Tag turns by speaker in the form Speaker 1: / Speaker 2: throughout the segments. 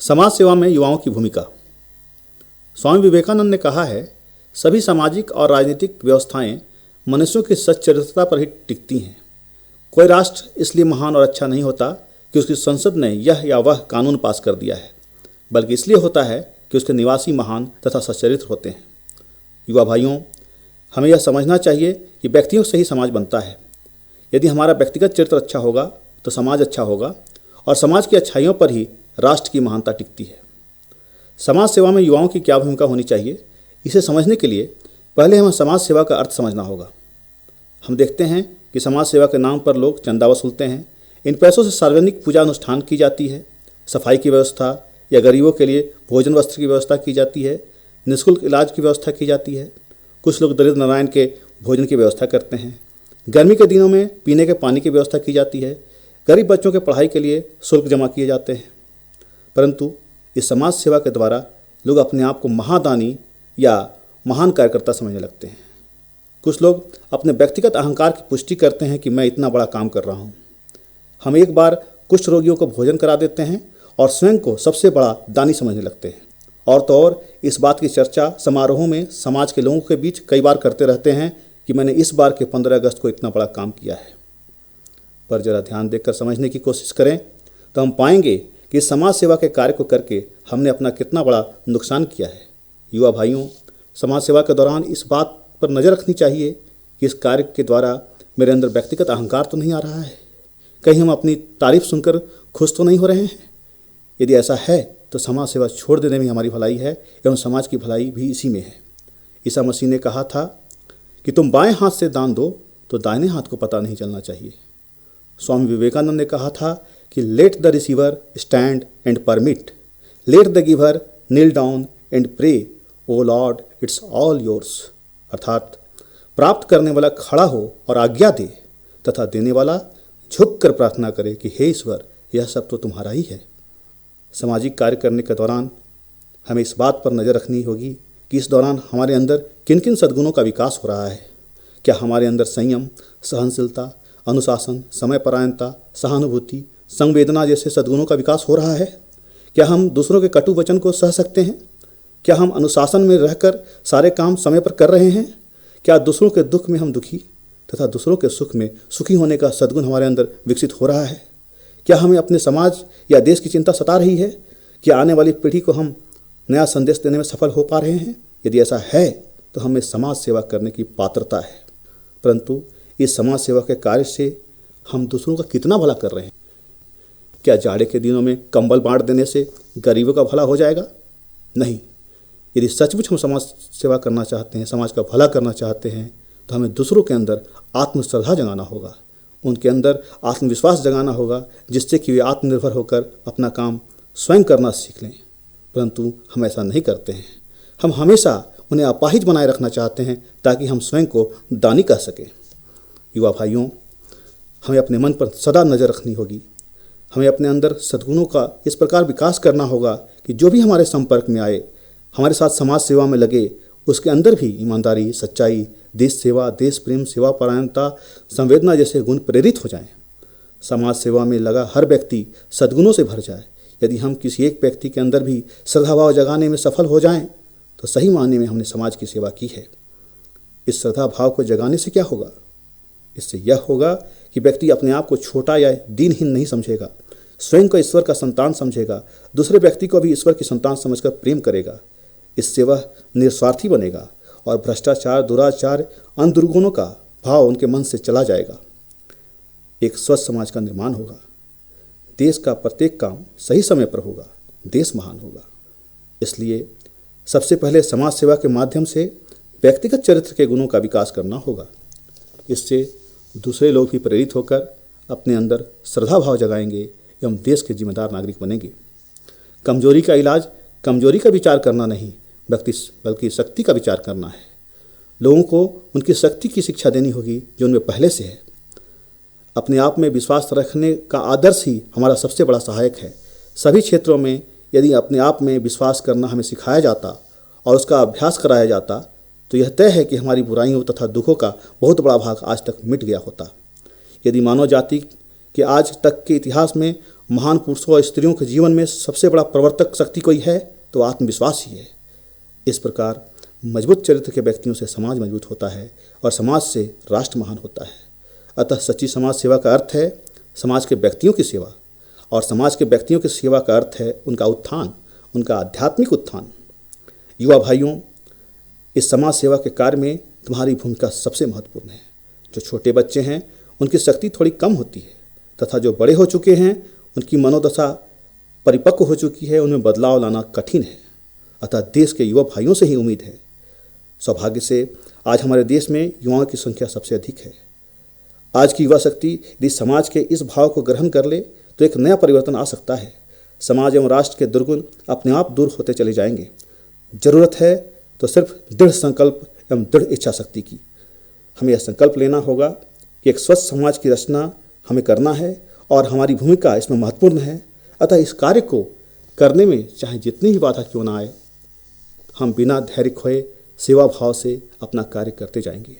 Speaker 1: समाज सेवा में युवाओं की भूमिका। स्वामी विवेकानंद ने कहा है, सभी सामाजिक और राजनीतिक व्यवस्थाएं मनुष्यों की सच्चरित्रता पर ही टिकती हैं। कोई राष्ट्र इसलिए महान और अच्छा नहीं होता कि उसकी संसद ने यह या वह कानून पास कर दिया है, बल्कि इसलिए होता है कि उसके निवासी महान तथा सच्चरित्र होते हैं। युवा भाइयों, हमें यह समझना चाहिए कि व्यक्तियों से ही समाज बनता है। यदि हमारा व्यक्तिगत चरित्र अच्छा होगा तो समाज अच्छा होगा, और समाज की अच्छाइयों पर ही राष्ट्र की महानता टिकती है। समाज सेवा में युवाओं की क्या भूमिका होनी चाहिए, इसे समझने के लिए पहले हमें समाज सेवा का अर्थ समझना होगा। हम देखते हैं कि समाज सेवा के नाम पर लोग चंदा वसूलते हैं। इन पैसों से सार्वजनिक पूजा अनुष्ठान की जाती है, सफाई की व्यवस्था या गरीबों के लिए भोजन वस्त्र की व्यवस्था की जाती है, निःशुल्क इलाज की व्यवस्था की जाती है। कुछ लोग दरिद्र नारायण के भोजन की व्यवस्था करते हैं। गर्मी के दिनों में पीने के पानी की व्यवस्था की जाती है। गरीब बच्चों के पढ़ाई के लिए शुल्क जमा किए जाते हैं। परंतु इस समाज सेवा के द्वारा लोग अपने आप को महादानी या महान कार्यकर्ता समझने लगते हैं। कुछ लोग अपने व्यक्तिगत अहंकार की पुष्टि करते हैं कि मैं इतना बड़ा काम कर रहा हूँ। हम एक बार कुष्ठ रोगियों को भोजन करा देते हैं और स्वयं को सबसे बड़ा दानी समझने लगते हैं। और तो और इस बात की चर्चा समारोहों में समाज के लोगों के बीच कई बार करते रहते हैं कि मैंने इस बार के 15 अगस्त को इतना बड़ा काम किया है। पर जरा ध्यान देकर समझने की कोशिश करें तो हम पाएंगे कि समाज सेवा के कार्य को करके हमने अपना कितना बड़ा नुकसान किया है। युवा भाइयों, समाज सेवा के दौरान इस बात पर नज़र रखनी चाहिए कि इस कार्य के द्वारा मेरे अंदर व्यक्तिगत अहंकार तो नहीं आ रहा है, कहीं हम अपनी तारीफ सुनकर खुश तो नहीं हो रहे हैं। यदि ऐसा है तो समाज सेवा छोड़ देने में हमारी भलाई है, एवं समाज की भलाई भी इसी में है। ईसा मसीह ने कहा था कि तुम बाएं हाथ से दान दो तो दाहिने हाथ को पता नहीं चलना चाहिए। स्वामी विवेकानंद ने कहा था कि let the receiver stand and permit, let the giver kneel down and pray, O Lord it's all yours. अर्थात प्राप्त करने वाला खड़ा हो और आज्ञा दे, तथा देने वाला झुक कर प्रार्थना करे कि हे ईश्वर, यह सब तो तुम्हारा ही है। सामाजिक कार्य करने के दौरान हमें इस बात पर नज़र रखनी होगी कि इस दौरान हमारे अंदर किन किन सद्गुणों का विकास हो रहा है। क्या हमारे अंदर संयम, सहनशीलता, अनुशासन, समयपरायणता, सहानुभूति, संवेदना जैसे सद्गुणों का विकास हो रहा है? क्या हम दूसरों के कटु वचन को सह सकते हैं? क्या हम अनुशासन में रहकर सारे काम समय पर कर रहे हैं? क्या दूसरों के दुख में हम दुखी तथा दूसरों के सुख में सुखी होने का सद्गुण हमारे अंदर विकसित हो रहा है? क्या हमें अपने समाज या देश की चिंता सता रही है? क्या आने वाली पीढ़ी को हम नया संदेश देने में सफल हो पा रहे हैं? यदि ऐसा है तो हमें समाज सेवा करने की पात्रता है। परंतु इस समाज सेवा के कार्य से हम दूसरों का कितना भला कर रहे हैं? क्या जाड़े के दिनों में कंबल बांट देने से गरीबों का भला हो जाएगा? नहीं। यदि सचमुच हम समाज सेवा करना चाहते हैं, समाज का भला करना चाहते हैं, तो हमें दूसरों के अंदर आत्मश्रद्धा जगाना होगा, उनके अंदर आत्मविश्वास जगाना होगा, जिससे कि वे आत्मनिर्भर होकर अपना काम स्वयं करना सीख लें। परंतु हम ऐसा नहीं करते हैं। हम हमेशा उन्हें अपाहिज बनाए रखना चाहते हैं ताकि हम स्वयं को दानी कह सकें। युवा भाइयों, हमें अपने मन पर सदा नज़र रखनी होगी। हमें अपने अंदर सद्गुणों का इस प्रकार विकास करना होगा कि जो भी हमारे संपर्क में आए, हमारे साथ समाज सेवा में लगे, उसके अंदर भी ईमानदारी, सच्चाई, देश सेवा, देश प्रेम, सेवा परायणता, संवेदना जैसे गुण प्रेरित हो जाएं। समाज सेवा में लगा हर व्यक्ति सद्गुणों से भर जाए। यदि हम किसी एक व्यक्ति के अंदर भी श्रद्धाभाव जगाने में सफल हो जाएं, तो सही मायने में हमने समाज की सेवा की है। इस श्रद्धा भाव को जगाने से क्या होगा? इससे यह होगा कि व्यक्ति अपने आप को छोटा या दीनहीन नहीं समझेगा, स्वयं को ईश्वर का संतान समझेगा, दूसरे व्यक्ति को भी ईश्वर की संतान समझकर प्रेम करेगा। इससे वह निस्वार्थी बनेगा और भ्रष्टाचार, दुराचार, अन्य दुर्गुणों का भाव उनके मन से चला जाएगा। एक स्वस्थ समाज का निर्माण होगा। देश का प्रत्येक काम सही समय पर होगा, देश महान होगा। इसलिए सबसे पहले समाज सेवा के माध्यम से व्यक्तिगत चरित्र के गुणों का विकास करना होगा। इससे दूसरे लोग भी प्रेरित होकर अपने अंदर श्रद्धा भाव जगाएंगे एवं देश के जिम्मेदार नागरिक बनेंगे। कमजोरी का इलाज कमजोरी का विचार करना नहीं, बल्कि शक्ति का विचार करना है। लोगों को उनकी शक्ति की शिक्षा देनी होगी जो उनमें पहले से है। अपने आप में विश्वास रखने का आदर्श ही हमारा सबसे बड़ा सहायक है। सभी क्षेत्रों में यदि अपने आप में विश्वास करना हमें सिखाया जाता और उसका अभ्यास कराया जाता, तो यह तय है कि हमारी बुराइयों तथा दुखों का बहुत बड़ा भाग आज तक मिट गया होता। यदि मानव जाति के आज तक के इतिहास में महान पुरुषों और स्त्रियों के जीवन में सबसे बड़ा प्रवर्तक शक्ति कोई है तो आत्मविश्वास ही है। इस प्रकार मजबूत चरित्र के व्यक्तियों से समाज मजबूत होता है और समाज से राष्ट्र महान होता है। अतः सच्ची समाज सेवा का अर्थ है समाज के व्यक्तियों की सेवा, और समाज के व्यक्तियों की सेवा का अर्थ है उनका उत्थान, उनका आध्यात्मिक उत्थान। युवा भाइयों, इस समाज सेवा के कार्य में तुम्हारी भूमिका सबसे महत्वपूर्ण है। जो छोटे बच्चे हैं उनकी शक्ति थोड़ी कम होती है, तथा जो बड़े हो चुके हैं उनकी मनोदशा परिपक्व हो चुकी है, उनमें बदलाव लाना कठिन है। अतः देश के युवा भाइयों से ही उम्मीद है। सौभाग्य से आज हमारे देश में युवाओं की संख्या सबसे अधिक है। आज की युवा शक्ति यदि समाज के इस भाव को ग्रहण कर ले तो एक नया परिवर्तन आ सकता है। समाज एवं राष्ट्र के दुर्गुण अपने आप दूर होते चले जाएंगे। जरूरत है तो सिर्फ दृढ़ संकल्प एवं दृढ़ इच्छा शक्ति की। हमें यह संकल्प लेना होगा कि एक स्वस्थ समाज की रचना हमें करना है और हमारी भूमिका इसमें महत्वपूर्ण है। अतः इस कार्य को करने में चाहे जितनी ही बाधा क्यों ना आए, हम बिना धैर्य खोए सेवा भाव से अपना कार्य करते जाएंगे।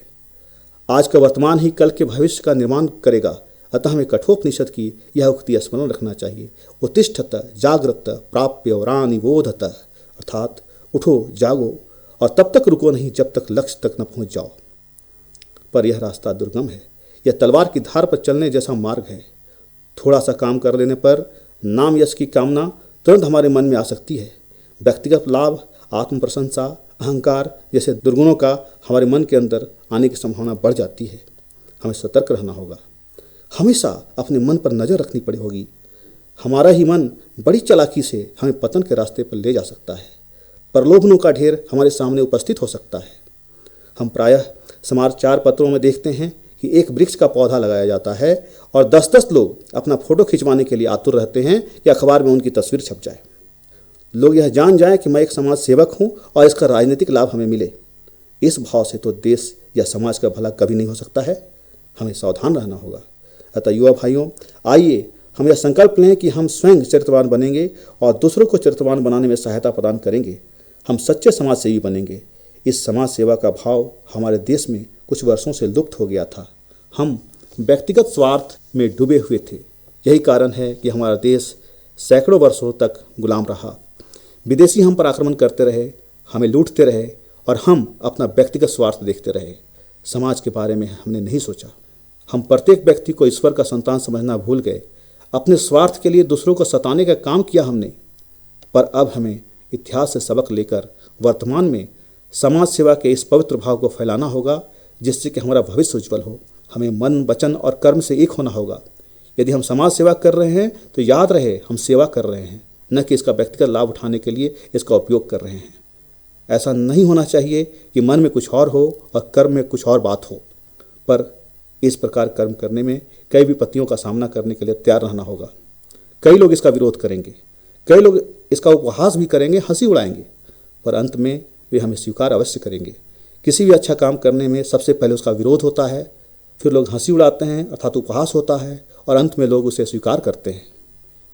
Speaker 1: आज का वर्तमान ही कल के भविष्य का निर्माण करेगा। अतः हमें कठोपनिषद की यह उक्ति स्मरण रखना चाहिए, उत्तिष्ठत जागृत प्राप्य वरानि बोधत, अर्थात उठो जागो और तब तक रुको नहीं जब तक लक्ष्य तक न पहुंच जाओ। पर यह रास्ता दुर्गम है, यह तलवार की धार पर चलने जैसा मार्ग है। थोड़ा सा काम कर लेने पर नाम यश की कामना तुरंत हमारे मन में आ सकती है। व्यक्तिगत लाभ, आत्म प्रशंसा, अहंकार जैसे दुर्गुणों का हमारे मन के अंदर आने की संभावना बढ़ जाती है। हमें सतर्क रहना होगा, हमेशा अपने मन पर नज़र रखनी पड़ी होगी। हमारा ही मन बड़ी चालाकी से हमें पतन के रास्ते पर ले जा सकता है। प्रलोभनों का ढेर हमारे सामने उपस्थित हो सकता है। हम प्रायः समाचार पत्रों में देखते हैं कि एक वृक्ष का पौधा लगाया जाता है और 10-10 लोग अपना फोटो खिंचवाने के लिए आतुर रहते हैं कि अखबार में उनकी तस्वीर छप जाए। लोग यह जान जाएं कि मैं एक समाज सेवक हूं और इसका राजनीतिक लाभ हमें मिले। इस भाव से तो देश या समाज का भला कभी नहीं हो सकता है। हमें सावधान रहना होगा। अतः युवा भाइयों, आइए हम यह संकल्प लें कि हम स्वयं चरित्रवान बनेंगे और दूसरों को चरित्रवान बनाने में सहायता प्रदान करेंगे। हम सच्चे समाज सेवी बनेंगे। इस समाज सेवा का भाव हमारे देश में कुछ वर्षों से लुप्त हो गया था। हम व्यक्तिगत स्वार्थ में डूबे हुए थे। यही कारण है कि हमारा देश सैकड़ों वर्षों तक गुलाम रहा। विदेशी हम पर आक्रमण करते रहे, हमें लूटते रहे और हम अपना व्यक्तिगत स्वार्थ देखते रहे। समाज के बारे में हमने नहीं सोचा। हम प्रत्येक व्यक्ति को ईश्वर का संतान समझना भूल गए। अपने स्वार्थ के लिए दूसरों को सताने का काम किया हमने। पर अब हमें इतिहास से सबक लेकर वर्तमान में समाज सेवा के इस पवित्र भाव को फैलाना होगा, जिससे कि हमारा भविष्य उज्जवल हो। हमें मन, वचन और कर्म से एक होना होगा। यदि हम समाज सेवा कर रहे हैं तो याद रहे हम सेवा कर रहे हैं, न कि इसका व्यक्तिगत लाभ उठाने के लिए इसका उपयोग कर रहे हैं। ऐसा नहीं होना चाहिए कि मन में कुछ और हो और कर्म में कुछ और बात हो। पर इस प्रकार कर्म करने में कई विपत्तियों का सामना करने के लिए तैयार रहना होगा। कई लोग इसका विरोध करेंगे, कई लोग इसका उपहास भी करेंगे, हंसी उड़ाएंगे, पर अंत में वे हमें स्वीकार अवश्य करेंगे। किसी भी अच्छा काम करने में सबसे पहले उसका विरोध होता है, फिर लोग हंसी उड़ाते हैं अर्थात उपहास होता है, और अंत में लोग उसे स्वीकार करते हैं।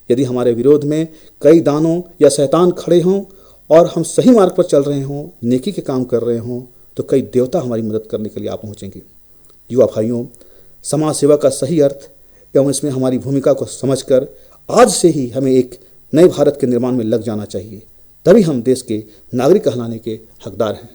Speaker 1: यदि हमारे विरोध में कई दानों या शैतान खड़े हों और हम सही मार्ग पर चल रहे हों, नेकी के काम कर रहे हों, तो कई देवता हमारी मदद करने के लिए आ पहुँचेंगे। युवा भाइयों, समाज सेवा का सही अर्थ एवं इसमें हमारी भूमिका को समझकर आज से ही हमें एक नए भारत के निर्माण में लग जाना चाहिए। तभी हम देश के नागरिक कहलाने के हकदार हैं।